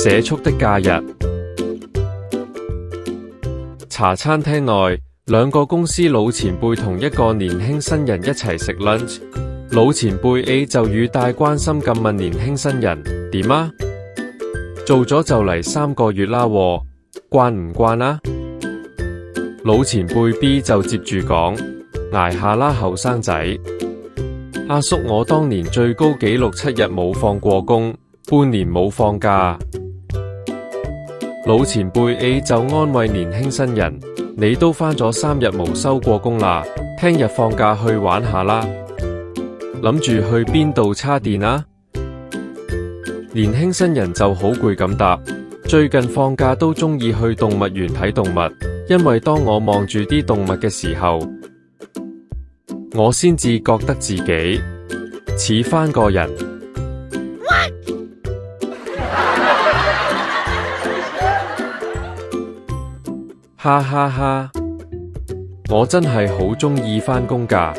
社畜的假日。茶餐廳內，兩個公司老前輩同一個年輕新人一齊食 lunch。老前輩 A 就語帶關心咁問年輕新人：點啊？做咗就嚟3個月啦喎，慣唔慣啊？老前輩 B 就接住講：捱下啦後生仔。阿叔，我當年最高紀錄7日冇放過工，半年冇放假。老前輩 A 就安慰年輕新人：你都返咗3日冇收過工啦，聽日放假去玩下啦。諗住去邊度叉電啊？年輕新人就好攰咁答：最近放假都鍾意去動物園睇動物，因為當我望住啲動物嘅時候，我先至覺得自己似返個人。哈哈哈！我真係好鍾意返工㗎。